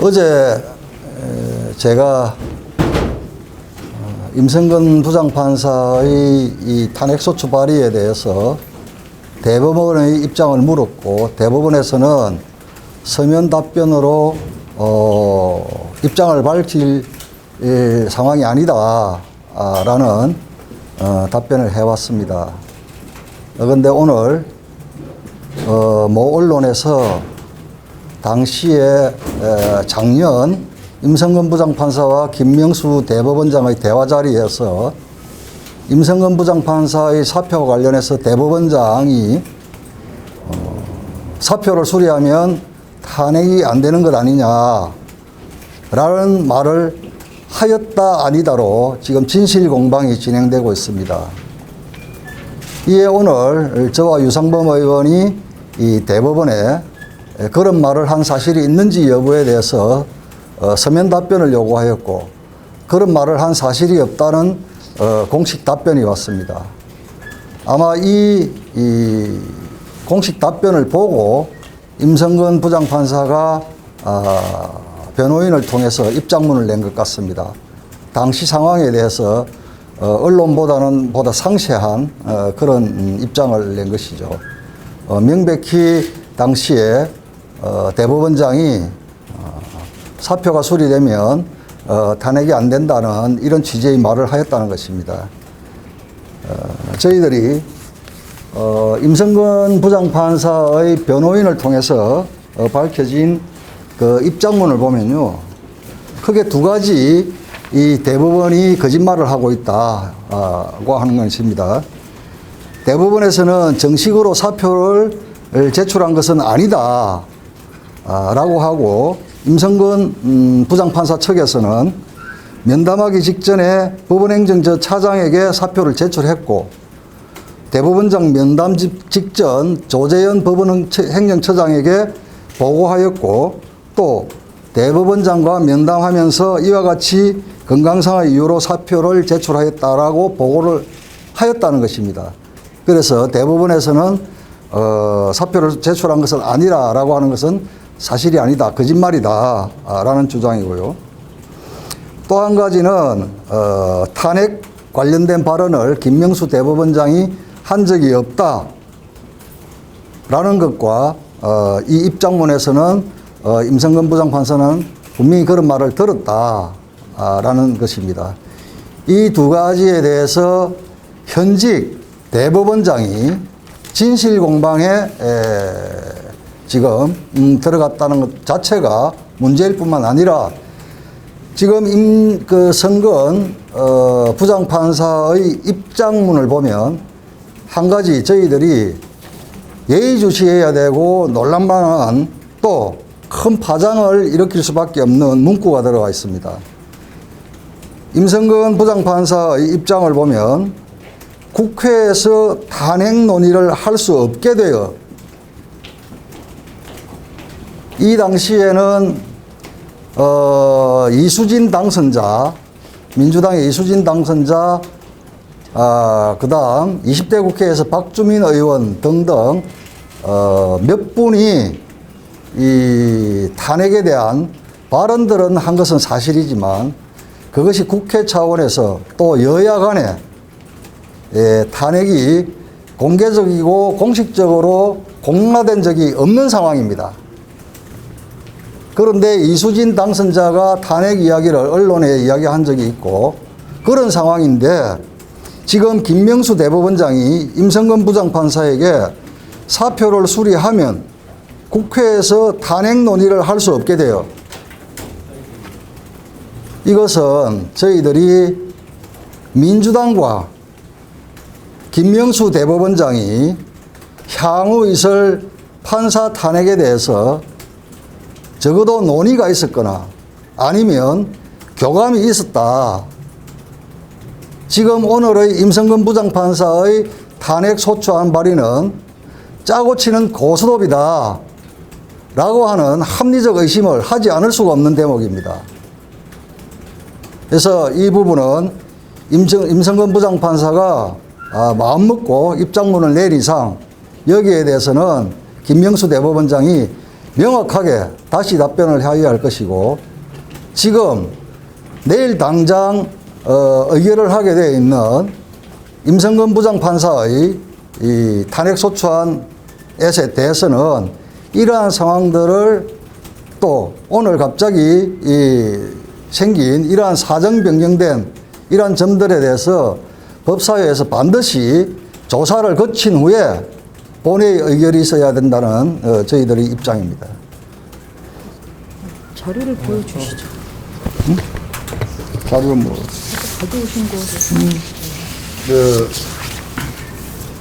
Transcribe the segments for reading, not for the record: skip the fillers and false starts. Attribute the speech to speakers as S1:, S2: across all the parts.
S1: 어제 제가 임성근 부장판사의 이 탄핵소추 발의에 대해서 대법원의 입장을 물었고, 대법원에서는 서면 답변으로 입장을 밝힐 상황이 아니다 라는 답변을 해왔습니다. 그런데 오늘 모 언론에서 당시에 작년 임성근 부장판사와 김명수 대법원장의 대화 자리에서 임성근 부장판사의 사표와 관련해서 대법원장이 사표를 수리하면 탄핵이 안 되는 것 아니냐라는 말을 하였다 아니다로 지금 진실 공방이 진행되고 있습니다. 이에 오늘 저와 유상범 의원이 이 대법원에 그런 말을 한 사실이 있는지 여부에 대해서 서면 답변을 요구하였고, 그런 말을 한 사실이 없다는 공식 답변이 왔습니다. 아마 이 공식 답변을 보고 임성근 부장판사가 변호인을 통해서 입장문을 낸 것 같습니다. 당시 상황에 대해서 언론보다는 보다 상세한 그런 입장을 낸 것이죠. 명백히 당시에 대법원장이 사표가 수리되면 탄핵이 안 된다는 이런 취지의 말을 하였다는 것입니다. 저희들이 임성근 부장판사의 변호인을 통해서 밝혀진 그 입장문을 보면요, 크게 두 가지 이 대법원이 거짓말을 하고 있다고 하는 것입니다. 대법원에서는 정식으로 사표를 제출한 것은 아니다 라고 하고, 임성근 부장판사 측에서는 면담하기 직전에 법원행정처 차장에게 사표를 제출했고, 대법원장 면담 직전 조재현 법원행정처장에게 보고하였고, 또 대법원장과 면담하면서 이와 같이 건강상의 이유로 사표를 제출하였다라고 보고를 하였다는 것입니다. 그래서 대법원에서는 사표를 제출한 것은 아니라라고 하는 것은 사실이 아니다, 거짓말이다 라는 주장이고요. 또 한 가지는 탄핵 관련된 발언을 김명수 대법원장이 한 적이 없다 라는 것과 이 입장문에서는 임성근 부장판사는 분명히 그런 말을 들었다 라는 것입니다. 이 두 가지에 대해서 현직 대법원장이 진실 공방에 지금 들어갔다는 것 자체가 문제일 뿐만 아니라, 지금 성근 부장판사의 입장문을 보면 한 가지 저희들이 예의주시해야 되고 논란만한 또 큰 파장을 일으킬 수밖에 없는 문구가 들어가 있습니다. 임성근 부장판사의 입장을 보면 국회에서 탄핵 논의를 할 수 없게 되어, 이 당시에는 이수진 당선자, 민주당의 이수진 당선자, 그다음 20대 국회에서 박주민 의원 등등 몇 분이 이 탄핵에 대한 발언들은 한 것은 사실이지만, 그것이 국회 차원에서 또 여야 간에 탄핵이 공개적이고 공식적으로 공론화된 적이 없는 상황입니다. 그런데 이수진 당선자가 탄핵 이야기를 언론에 이야기한 적이 있고, 그런 상황인데 지금 김명수 대법원장이 임성근 부장판사에게 사표를 수리하면 국회에서 탄핵 논의를 할 수 없게 돼요. 이것은 저희들이 민주당과 김명수 대법원장이 향후 있을 판사 탄핵에 대해서 적어도 논의가 있었거나 아니면 교감이 있었다. 지금 오늘의 임성근 부장판사의 탄핵 소추안 발의는 짜고 치는 고스톱이다 라고 하는 합리적 의심을 하지 않을 수가 없는 대목입니다. 그래서 이 부분은 임성근 부장판사가 마음먹고 입장문을 낸 이상 여기에 대해서는 김명수 대법원장이 명확하게 다시 답변을 해야 할 것이고, 지금 내일 당장 의결을 하게 되어 있는 임성근 부장판사의 이 탄핵소추안에 대해서는 이러한 상황들을 또 오늘 갑자기 생긴 이러한 사정 변경된 이러한 점들에 대해서 법사위에서 반드시 조사를 거친 후에 본회의 의결이 있어야 된다는 저희들의 입장입니다.
S2: 자료를 보여주시죠.
S1: 자료 뭐
S2: 가져오신 거.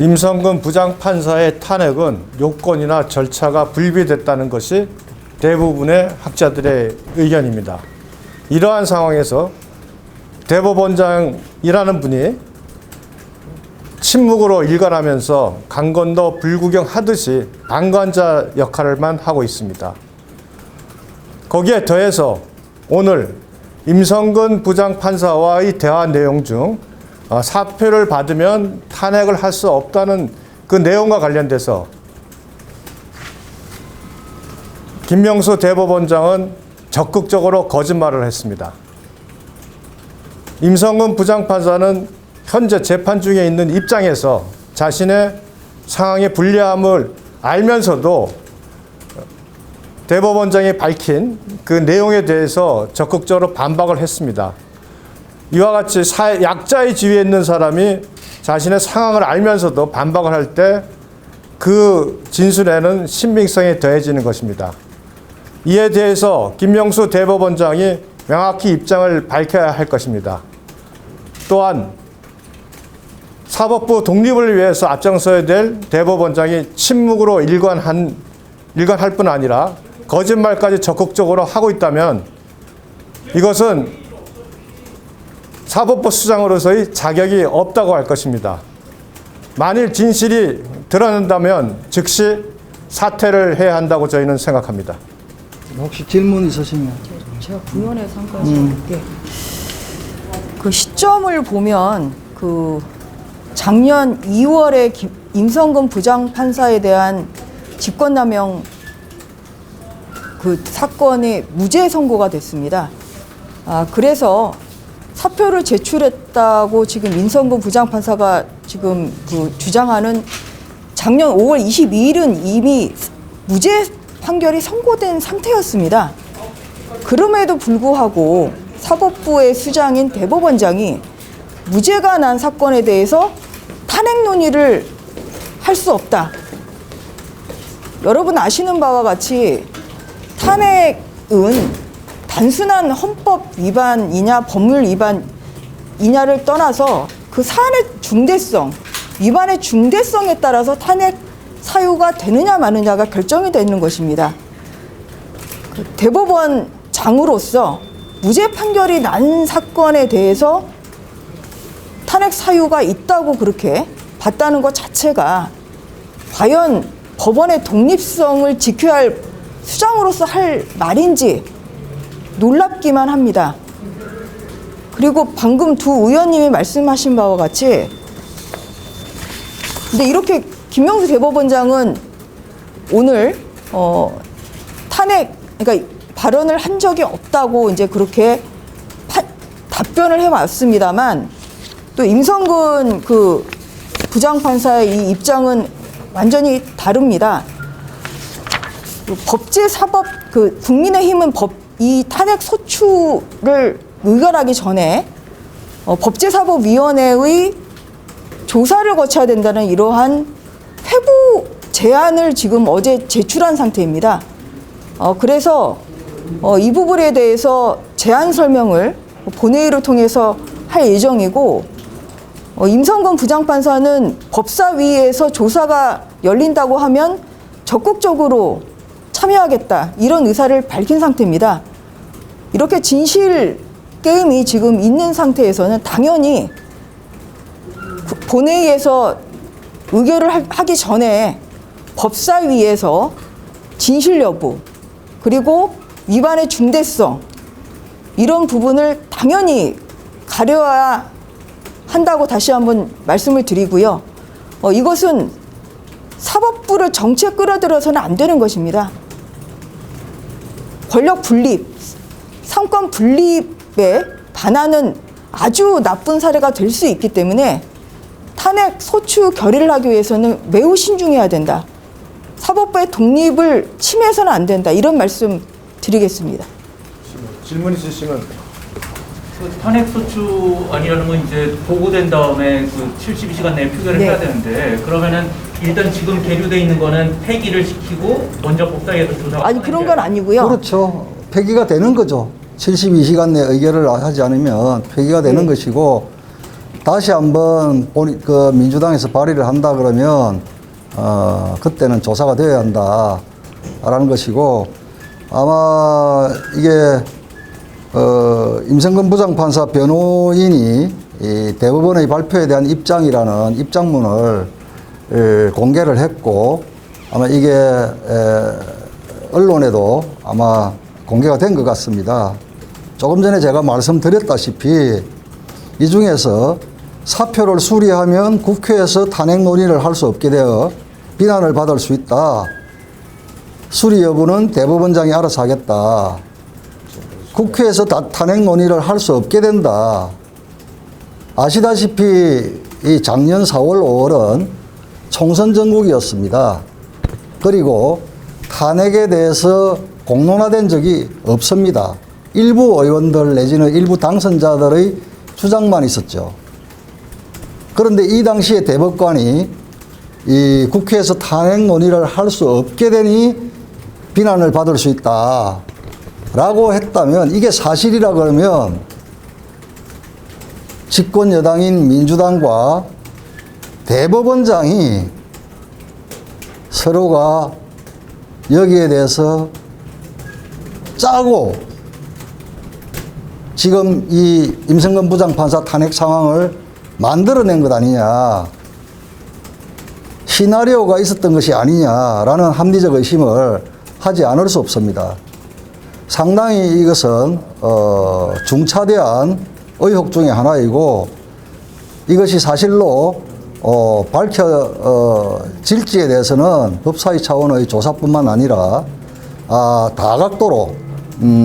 S3: 임성근 부장판사의 탄핵은 요건이나 절차가 불비됐다는 것이 대부분의 학자들의 의견입니다. 이러한 상황에서 대법원장이라는 분이 침묵으로 일관하면서 강건도 불구경하듯이 방관자 역할만 하고 있습니다. 거기에 더해서 오늘 임성근 부장판사와의 대화 내용 중 사표를 받으면 탄핵을 할 수 없다는 그 내용과 관련돼서 김명수 대법원장은 적극적으로 거짓말을 했습니다. 임성근 부장판사는 현재 재판 중에 있는 입장에서 자신의 상황의 불리함을 알면서도 대법원장이 밝힌 그 내용에 대해서 적극적으로 반박을 했습니다. 이와 같이 약자의 지위에 있는 사람이 자신의 상황을 알면서도 반박을 할 때 그 진술에는 신빙성이 더해지는 것입니다. 이에 대해서 김명수 대법원장이 명확히 입장을 밝혀야 할 것입니다. 또한 사법부 독립을 위해서 앞장서야 될 대법원장이 침묵으로 일관할 뿐 아니라 거짓말까지 적극적으로 하고 있다면 이것은 사법부 수장으로서의 자격이 없다고 할 것입니다. 만일 진실이 드러난다면 즉시 사퇴를 해야 한다고 저희는 생각합니다.
S1: 혹시 질문 있으시면.
S2: 제가 부연해서 한 가지 할게요. 그 시점을 보면 그 작년 2월에 임성근 부장판사에 대한 직권남용 그 사건이 무죄 선고가 됐습니다. 그래서 사표를 제출했다고 지금 임성근 부장판사가 지금 그 주장하는 작년 5월 22일은 이미 무죄 판결이 선고된 상태였습니다. 그럼에도 불구하고 사법부의 수장인 대법원장이 무죄가 난 사건에 대해서 탄핵 논의를 할 수 없다. 여러분 아시는 바와 같이 탄핵은 단순한 헌법 위반이냐 법률 위반이냐를 떠나서 그 사안의 중대성, 위반의 중대성에 따라서 탄핵 사유가 되느냐 마느냐가 결정이 되는 것입니다. 그 대법원장으로서 무죄 판결이 난 사건에 대해서 탄핵 사유가 있다고 그렇게 봤다는 것 자체가 과연 법원의 독립성을 지켜야 할 수장으로서 할 말인지 놀랍기만 합니다. 그리고 방금 두 의원님이 말씀하신 바와 같이 근데 이렇게 김명수 대법원장은 오늘 탄핵 그러니까 발언을 한 적이 없다고 이제 그렇게 답변을 해왔습니다만 또 임성근 그 부장판사의 이 입장은 완전히 다릅니다. 법제사법 그 국민의힘은 이 탄핵 소추를 의결하기 전에 법제사법위원회의 조사를 거쳐야 된다는 이러한 회부 제안을 지금 어제 제출한 상태입니다. 그래서 이 부분에 대해서 제안 설명을 본회의를 통해서 할 예정이고 임성근 부장판사는 법사위에서 조사가 열린다고 하면 적극적으로 참여하겠다 이런 의사를 밝힌 상태입니다. 이렇게 진실 게임이 지금 있는 상태에서는 당연히 본회의에서 의결을 하기 전에 법사위에서 진실 여부 그리고 위반의 중대성 이런 부분을 당연히 가려야 한다고 다시 한번 말씀을 드리고요. 이것은 사법부를 정치에 끌어들여서는 안 되는 것입니다. 권력 분립, 상권 분립에 반하는 아주 나쁜 사례가 될 수 있기 때문에 탄핵 소추 결의를 하기 위해서는 매우 신중해야 된다. 사법부의 독립을 침해해서는 안 된다. 이런 말씀 드리겠습니다.
S3: 질문 있으시면.
S4: 그 탄핵소추안이라는 건 이제 보고된 다음에 그 72시간 내에 표결을
S2: 네.
S4: 해야 되는데 그러면은 일단 지금 계류돼 있는 거는 폐기를 시키고 먼저 법사위에서 조사가
S2: 아니 그런 건 아니고요.
S1: 그렇죠. 폐기가 되는 거죠. 72시간 내 의결을 하지 않으면 폐기가 되는
S2: 네.
S1: 것이고, 다시 한번 그 민주당에서 발의를 한다 그러면 그때는 조사가 되어야 한다라는 것이고, 아마 이게 임성근 부장판사 변호인이 이 대법원의 발표에 대한 입장이라는 입장문을 공개를 했고, 아마 이게 언론에도 아마 공개가 된 것 같습니다. 조금 전에 제가 말씀드렸다시피 이 중에서 사표를 수리하면 국회에서 탄핵 논의를 할 수 없게 되어 비난을 받을 수 있다. 수리 여부는 대법원장이 알아서 하겠다. 국회에서 탄핵 논의를 할 수 없게 된다. 아시다시피 이 작년 4월, 5월은 총선 전국이었습니다. 그리고 탄핵에 대해서 공론화된 적이 없습니다. 일부 의원들 내지는 일부 당선자들의 주장만 있었죠. 그런데 이 당시에 대법관이 이 국회에서 탄핵 논의를 할 수 없게 되니 비난을 받을 수 있다 라고 했다면, 이게 사실이라 그러면 집권 여당인 민주당과 대법원장이 서로가 여기에 대해서 짜고 지금 이 임성근 부장판사 탄핵 상황을 만들어낸 것 아니냐, 시나리오가 있었던 것이 아니냐라는 합리적 의심을 하지 않을 수 없습니다. 상당히 이것은 중차대한 의혹 중에 하나이고, 이것이 사실로 밝혀질지에 대해서는 법사위 차원의 조사뿐만 아니라 다각도로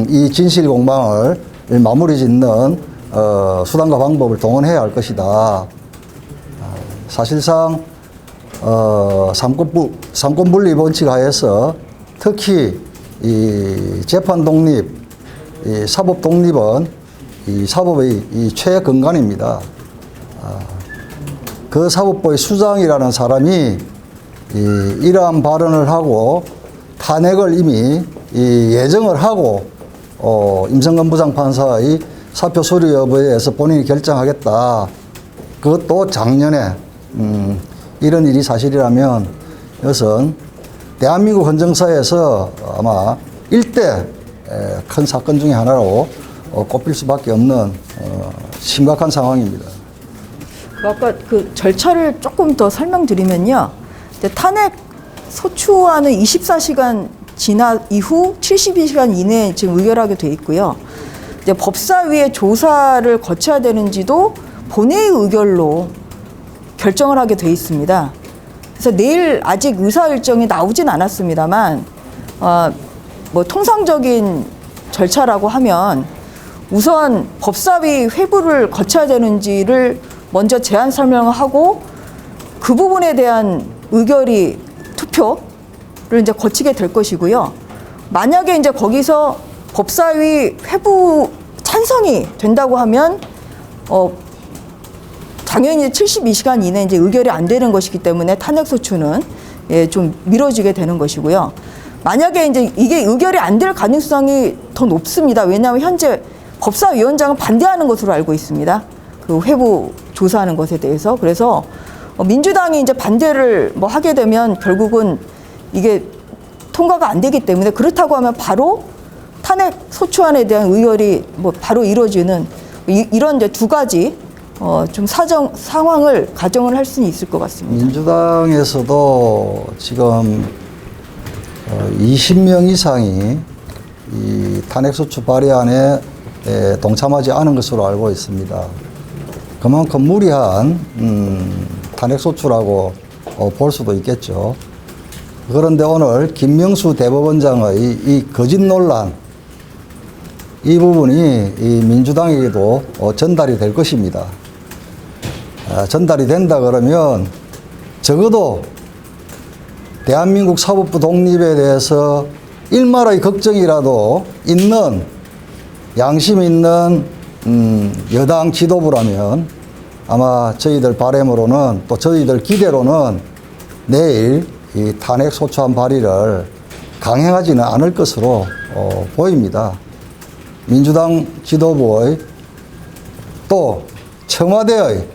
S1: 이 진실 공방을 마무리 짓는 수단과 방법을 동원해야 할 것이다. 사실상 삼권 분리 원칙 하에서 특히 이 재판 독립, 이 사법 독립은 이 사법의 이 최근간입니다. 그 사법부의 수장이라는 사람이 이러한 발언을 하고 탄핵을 이미 예정을 하고 임성근 부장판사의 사표 수리 여부에 대해서 본인이 결정하겠다. 그것도 작년에 이런 일이 사실이라면 이것은 대한민국 헌정사에서 아마 일대 큰 사건 중에 하나로 꼽힐 수밖에 없는 심각한 상황입니다.
S2: 아까 그 절차를 조금 더 설명드리면요. 탄핵 소추안은 24시간 지나 이후 72시간 이내에 지금 의결하게 돼 있고요. 이제 법사위의 조사를 거쳐야 되는지도 본회의 의결로 결정을 하게 돼 있습니다. 그래서 내일 아직 의사 일정이 나오진 않았습니다만, 뭐 통상적인 절차라고 하면 우선 법사위 회부를 거쳐야 되는지를 먼저 제안 설명을 하고 그 부분에 대한 의결이 투표를 이제 거치게 될 것이고요. 만약에 이제 거기서 법사위 회부 찬성이 된다고 하면 당연히 72시간 이내 이제 의결이 안 되는 것이기 때문에 탄핵소추는 좀 미뤄지게 되는 것이고요. 만약에 이제 이게 의결이 안 될 가능성이 더 높습니다. 왜냐하면 현재 법사위원장은 반대하는 것으로 알고 있습니다. 그 회부 조사하는 것에 대해서. 그래서 민주당이 이제 반대를 뭐 하게 되면 결국은 이게 통과가 안 되기 때문에, 그렇다고 하면 바로 탄핵 소추안에 대한 의결이 뭐 바로 이루어지는 이런 이제 두 가지 좀 상황을 가정을 할 수는 있을 것 같습니다.
S1: 민주당에서도 지금 20명 이상이 이 탄핵소추 발의안에 동참하지 않은 것으로 알고 있습니다. 그만큼 무리한 탄핵소추라고 볼 수도 있겠죠. 그런데 오늘 김명수 대법원장의 이 거짓 논란, 이 부분이 이 민주당에게도 전달이 될 것입니다. 전달이 된다 그러면 적어도 대한민국 사법부 독립에 대해서 일말의 걱정이라도 있는 양심 있는 여당 지도부라면 아마 저희들 바람으로는 또 저희들 기대로는 내일 이 탄핵 소추안 발의를 강행하지는 않을 것으로 보입니다. 민주당 지도부의 또 청와대의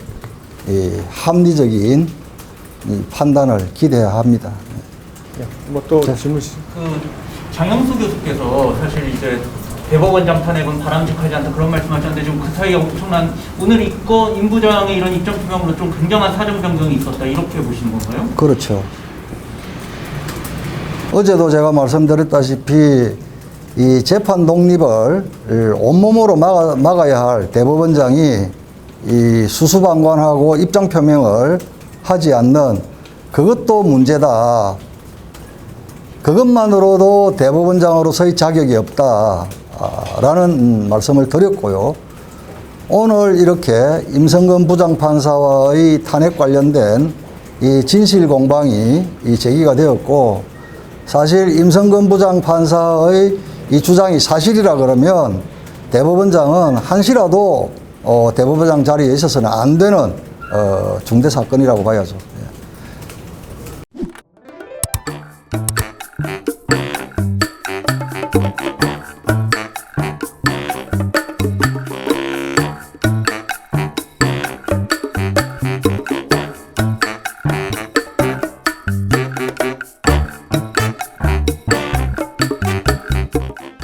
S1: 이 합리적인 이 판단을 기대해야 합니다.
S3: 뭐 또 질문 있으세요?
S4: 그 장영수 교수께서 사실 이제 대법원장 탄핵은 바람직하지 않다 그런 말씀하셨는데 지금 그 사이에 엄청난 오늘 이거 임 부장의 이런 입장 표명으로 좀 굉장한 사정 변경이 있었다 이렇게 보시는 건가요?
S1: 그렇죠. 어제도 제가 말씀드렸다시피 이 재판 독립을 온몸으로 막아야 할 대법원장이 이 수수방관하고 입장 표명을 하지 않는 그것도 문제다. 그것만으로도 대법원장으로서의 자격이 없다라는 말씀을 드렸고요. 오늘 이렇게 임성근 부장판사와의 탄핵 관련된 이 진실 공방이 제기가 되었고, 사실 임성근 부장판사의 이 주장이 사실이라 그러면 대법원장은 한시라도 대법원장 자리에 있어서는 안 되는 중대 사건이라고 봐야죠.